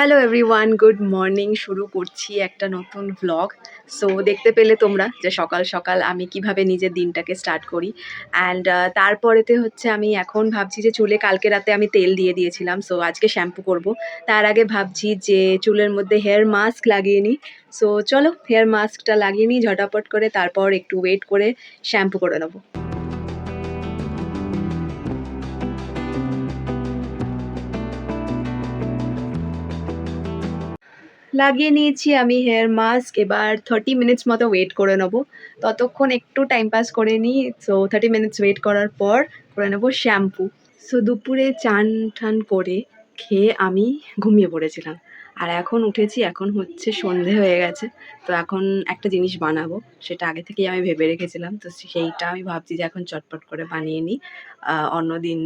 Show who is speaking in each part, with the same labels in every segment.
Speaker 1: Hello everyone, good morning. শুরু করছি একটা নতুন ভ্লগ। সো দেখতে পেলে তোমরা যে সকাল সকাল আমি কিভাবে নিজের দিনটাকে স্টার্ট করি। অ্যান্ড তারপরেতে হচ্ছে আমি এখন ভাবছি যে চুলে কালকে রাতে আমি তেল দিয়ে দিয়েছিলাম, সো আজকে শ্যাম্পু করব। তার আগে ভাবছি যে চুলের মধ্যে হেয়ার মাস্ক লাগিয়ে নিই। সো চলো হেয়ার মাস্কটা লাগিয়ে নিই ঝটাপট করে, তারপর একটু ওয়েট করে শ্যাম্পু করে নেবো। লাগিয়ে নিয়েছি আমি হেয়ার মাস্ক। এবার 30 মিনিটস মতো ওয়েট করে নেবো। ততক্ষণ একটু টাইম পাস করে নিই। সো 30 মিনিটস ওয়েট করার পর করে নেবো শ্যাম্পু। সো দুপুরে চান ঠান করে খেয়ে আমি ঘুমিয়ে পড়েছিলাম। আর এখন উঠেছি, এখন হচ্ছে সন্ধে হয়ে গেছে। তো এখন একটা জিনিস বানাবো, সেটা আগে থেকেই আমি ভেবে রেখেছিলাম। তো সেইটা আমি ভাবছি যে এখন চটপট করে বানিয়ে নিই। অন্যদিন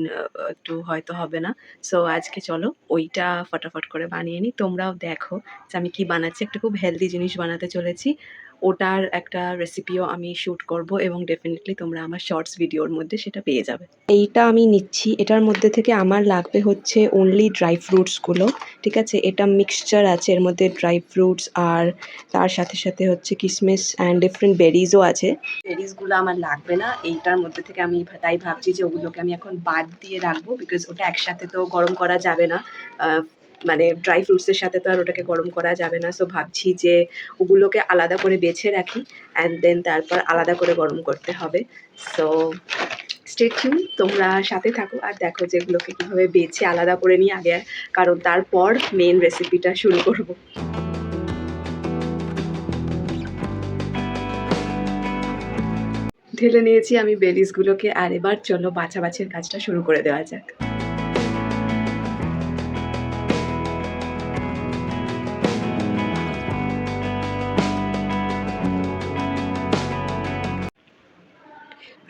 Speaker 1: একটু হয়তো হবে না। সো আজকে চলো ওইটা ফটাফট করে বানিয়ে নিই। তোমরাও দেখো যে আমি কি বানাচ্ছি। একটা খুব হেলদি জিনিস বানাতে চলেছি। ওটার একটা রেসিপিও আমি শ্যুট করব এবং ডেফিনেটলি তোমরা আমার শর্টস ভিডিওর মধ্যে সেটা পেয়ে যাবে। এইটা আমি নিচ্ছি। এটার মধ্যে থেকে আমার লাগবে হচ্ছে অনলি ড্রাই ফ্রুটসগুলো। ঠিক আছে, এটা মিক্সচার আছে, এর মধ্যে ড্রাই ফ্রুটস আর তার সাথে সাথে হচ্ছে কিশমিশ অ্যান্ড ডিফারেন্ট বেরিজও আছে। বেরিজগুলো আমার লাগবে না এইটার মধ্যে থেকে। আমি তাই ভাবছি যে ওগুলোকে আমি এখন বাদ দিয়ে রাখবো, বিকজ ওটা একসাথে তো গরম করা যাবে না। মানে ড্রাই ফ্রুটসের সাথে তো আর ওটাকে গরম করা যাবে না। সো ভাবছি যে ওগুলোকে আলাদা করে বেছে রাখি অ্যান্ড দেন তারপর আলাদা করে গরম করতে হবে। সো স্টে টিউন, তোমরা সাথে থাকো আর দেখো যে এগুলোকে কীভাবে বেছে আলাদা করে নিই আগে, কারণ তারপর মেন রেসিপিটা শুরু করব। ঢেলে নিয়েছি আমি বেরিজগুলোকে, আর এবার চলো বাছাবাছির কাজটা শুরু করে দেওয়া যাক।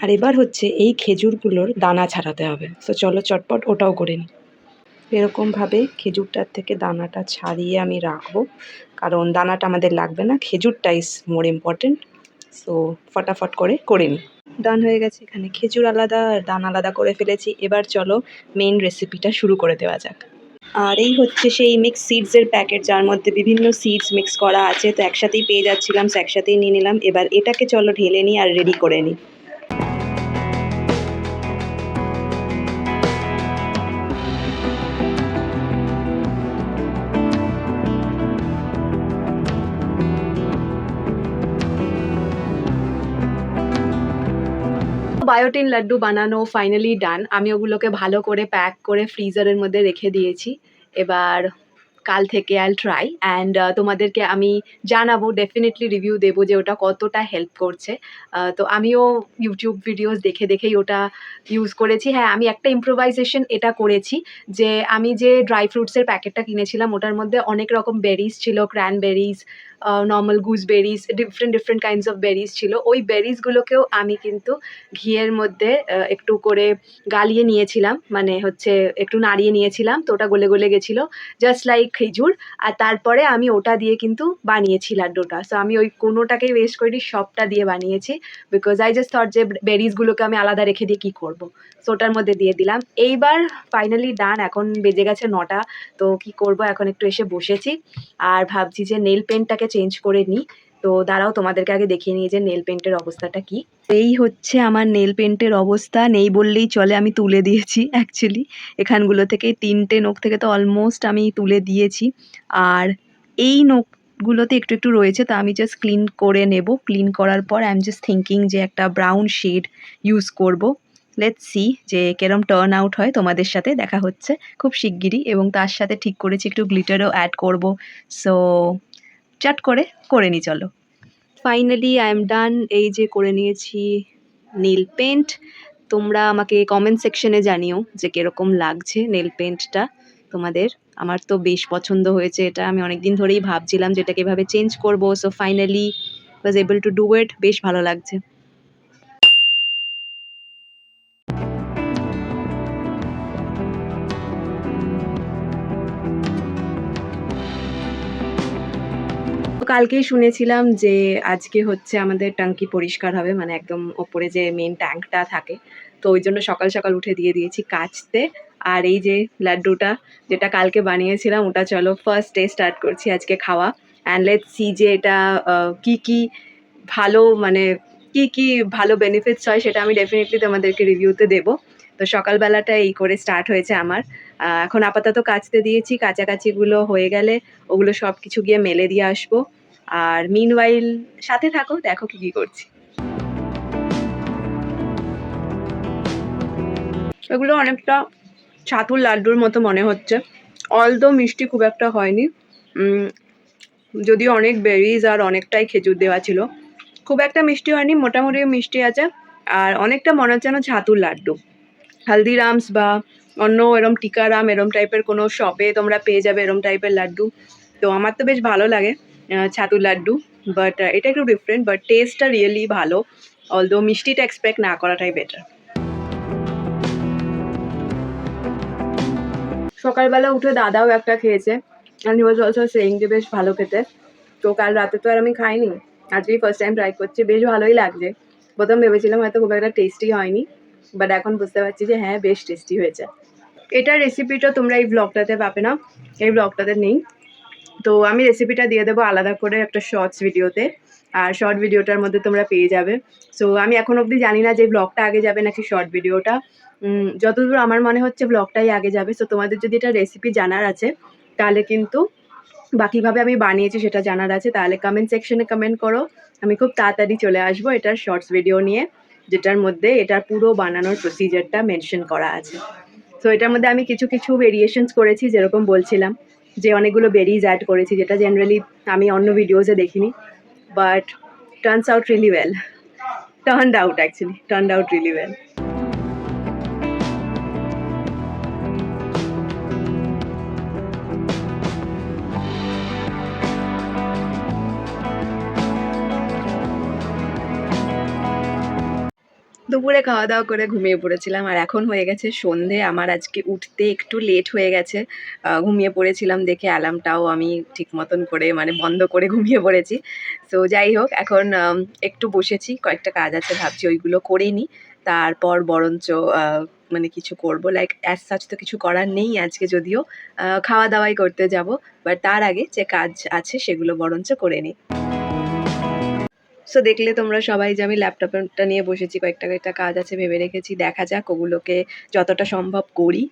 Speaker 1: আর এবার হচ্ছে এই খেজুরগুলোর দানা ছাড়াতে হবে। তো চলো চটপট ওটাও করে নিই। এরকমভাবে খেজুরটার থেকে দানাটা ছাড়িয়ে আমি রাখবো, কারণ দানাটা আমাদের লাগবে না, খেজুরটা ইজ মোর ইম্পর্টেন্ট। সো ফটাফট করে নিই। ডান হয়ে গেছে। এখানে খেজুর আলাদা আর দানা আলাদা করে ফেলেছি। এবার চলো মেন রেসিপিটা শুরু করে দেওয়া যাক। আর এই হচ্ছে সেই মিক্স সিডসের প্যাকেট, যার মধ্যে বিভিন্ন সিডস মিক্স করা আছে। তো একসাথেই পেয়ে যাচ্ছিলাম, তো একসাথেই নিয়ে নিলাম। এবার এটাকে চলো ঢেলে নিই আর রেডি করে নিই। বায়োটিন লাড্ডু বানানো ফাইনালি ডান। আমি ওগুলোকে ভালো করে প্যাক করে ফ্রিজারের মধ্যে রেখে দিয়েছি। এবার কাল থেকে আইল ট্রাই অ্যান্ড তোমাদেরকে আমি জানাবো, ডেফিনেটলি রিভিউ দেবো যে ওটা কতটা হেল্প করছে। তো আমিও ইউটিউব ভিডিওস দেখে দেখেই ওটা ইউজ করেছি। হ্যাঁ, আমি একটা ইম্প্রোভাইজেশন এটা করেছি যে আমি যে ড্রাই ফ্রুটসের প্যাকেটটা কিনেছিলাম ওটার মধ্যে অনেক রকম বেরিজ ছিল, cranberries, normal gooseberries, different different kinds of berries ছিল। ওই বেরিজগুলোকেও আমি কিন্তু ঘিয়ের মধ্যে একটু করে গালিয়ে নিয়েছিলাম, মানে হচ্ছে একটু নাড়িয়ে নিয়েছিলাম। তো ওটা গলে গলে গেছিলো জাস্ট লাইক খেজুর। আর তারপরে আমি ওটা দিয়ে কিন্তু বানিয়েছি লাড্ডুটা। সো আমি ওই কোনোটাকেই ওয়েস্ট করিনি, সবটা দিয়ে বানিয়েছি। বিকজ আই জাস্ট থট যে বেরিজগুলোকে আমি আলাদা রেখে দিয়ে কী করবো। সো ওটার মধ্যে দিয়ে দিলাম। এইবার ফাইনালি ডান। এখন বেজে গেছে 9টা। তো কি করব, এখন একটু এসে বসেছি আর ভাবছি যে নেল পেন্টটাকে চেঞ্জ করে নিই। তো দাঁড়াও তোমাদেরকে আগে দেখিয়ে নিই যে নেল পেন্টের অবস্থাটা কি। এই হচ্ছে আমার নেল পেন্টের অবস্থা, নেই বললেই চলে। আমি তুলে দিয়েছি অ্যাকচুয়ালি এখানগুলো থেকে, 3টে নখ থেকে তো অলমোস্ট আমি তুলে দিয়েছি। আর এই নখগুলোতে একটু একটু রয়েছে, তো আমি জাস্ট ক্লিন করে নেব। ক্লিন করার পর আই এম জাস্ট থিঙ্কিং যে একটা ব্রাউন শেড ইউজ করব। লেটস সি যে কেরম টার্ন আউট হয়। তোমাদের সাথে দেখা হচ্ছে খুব শিগগিরই, এবং তার সাথে ঠিক করেছি একটু গ্লিটারও অ্যাড করব। সো চট করে নিই চলো। Finally I am done. এই যে করে নিয়েছি নেল পেন্ট। তোমরা আমাকে কমেন্ট সেকশনে জানিও যে কীরকম লাগছে নেল পেন্টটা তোমাদের। আমার তো বেশ পছন্দ হয়েছে এটা। আমি অনেক দিন ধরেই ভাবছিলাম যে এটাকে এভাবে চেঞ্জ করবো। So finally was able to do it. বেশ ভালো লাগছে। তো কালকেই শুনেছিলাম যে আজকে হচ্ছে আমাদের ট্যাঙ্কি পরিষ্কার হবে, মানে একদম ওপরে যে মেন ট্যাঙ্কটা থাকে। তো ওই জন্য সকাল সকাল উঠে দিয়ে দিয়েছি কাচতে। আর এই যে লাড্ডুটা যেটা কালকে বানিয়েছিলাম, ওটা চলো ফার্স্ট ডে স্টার্ট করছি আজকে খাওয়া। অ্যান্ড লেটস সি যে এটা কি কি ভালো, মানে কি কি ভালো বেনিফিটস হয় সেটা আমি ডেফিনেটলি তোমাদেরকে রিভিউতে দেবো। তো সকালবেলাটা এই করে স্টার্ট হয়েছে আমার। এখন আপাতত কাচতে দিয়েছি, কাচাকাচিগুলো হয়ে গেলে ওগুলো সব কিছু গিয়ে মেলে দিয়ে আসবো। আর মিনওয়াইল সাথে থাকো, দেখো কি কি করছি। এগুলো অনেকটা ছাতুর লাড্ডুর মতো মনে হচ্ছে, অলদো মিষ্টি খুব একটা হয়নি। যদিও অনেক বেরিজ আর অনেকটাই খেজুর দেওয়া ছিল, খুব একটা মিষ্টি হয়নি, মোটামুটি মিষ্টি আছে। আর অনেকটা মনে হচ্ছে না ছাতুর লাড্ডু। হালদিরামস বা অন্য এরম টিকারাম এরম টাইপের কোনো শপে তোমরা পেয়ে যাবে এরম টাইপের লাড্ডু। তো আমার তো বেশ ভালো লাগে ছাতুর লাড্ডু, বাট এটা একটু ডিফারেন্ট, বাট টেস্টটা রিয়েলি ভালো, অলদো মিষ্টিটা এক্সপেক্ট না করাটাই বেটার। সকালবেলা উঠে দাদাও একটা খেয়েছে, and he was also saying যে বেশ ভালো খেতে। তো কাল রাতে তো আর আমি খাইনি, আজকেই ফার্স্ট টাইম ট্রাই করছি, বেশ ভালোই লাগছে। প্রথম ভেবেছিলাম হয়তো খুব একটা টেস্টি হয়নি, বাট এখন বুঝতে পারছি যে হ্যাঁ বেশ টেস্টি হয়েছে। এটার রেসিপিটা তোমরা এই ব্লগটাতে পাবে না, এই ব্লগটাতে নেই। তো আমি রেসিপিটা দিয়ে দেবো আলাদা করে একটা শর্টস ভিডিওতে, আর শর্ট ভিডিওটার মধ্যে তোমরা পেয়ে যাবে। সো আমি এখন অবধি জানি না যে ব্লগটা আগে যাবে নাকি শর্ট ভিডিওটা। যতদূর আমার মনে হচ্ছে ব্লগটাই আগে যাবে। সো তোমাদের যদি এটা রেসিপি জানার আছে তাহলে কিন্তু, বাকিভাবে আমি বানিয়েছি সেটা জানার আছে, তাহলে কমেন্ট সেকশনে কমেন্ট করো। আমি খুব তাড়াতাড়ি চলে আসবো এটার শর্টস ভিডিও নিয়ে, যেটার মধ্যে এটার পুরো বানানোর প্রসিজারটা মেনশন করা আছে। তো এটার মধ্যে আমি কিছু কিছু ভেরিয়েশনস করেছি, যেরকম বলছিলাম যে অনেকগুলো বেরিজ অ্যাড করেছি, যেটা জেনারেলি আমি অন্য ভিডিওসে দেখিনি, but turns out really well, turned out really well. দুপুরে খাওয়া দাওয়া করে ঘুমিয়ে পড়েছিলাম, আর এখন হয়ে গেছে সন্ধে। আমার আজকে উঠতে একটু লেট হয়ে গেছে, ঘুমিয়ে পড়েছিলাম দেখে অ্যালার্মটাও আমি ঠিক মতন করে মানে বন্ধ করে ঘুমিয়ে পড়েছি। সো যাই হোক, এখন একটু বসেছি, কয়েকটা কাজ আছে, ভাবছি ওইগুলো করে নিই, তারপর বরঞ্চ মানে কিছু করবো। লাইক অ্যাজ সাচ তো কিছু করার নেই আজকে, যদিও খাওয়া দাওয়াই করতে যাব, বাট তার আগে যে কাজ আছে সেগুলো বরঞ্চ করে নিই। সো দেখলে তোমরা সবাই যে আমি ল্যাপটপটা নিয়ে বসেছি, কয়েকটা কয়েকটা কাজ আছে ভেবে রেখেছি, দেখা যাক ওগুলোকে যতটা সম্ভব করি।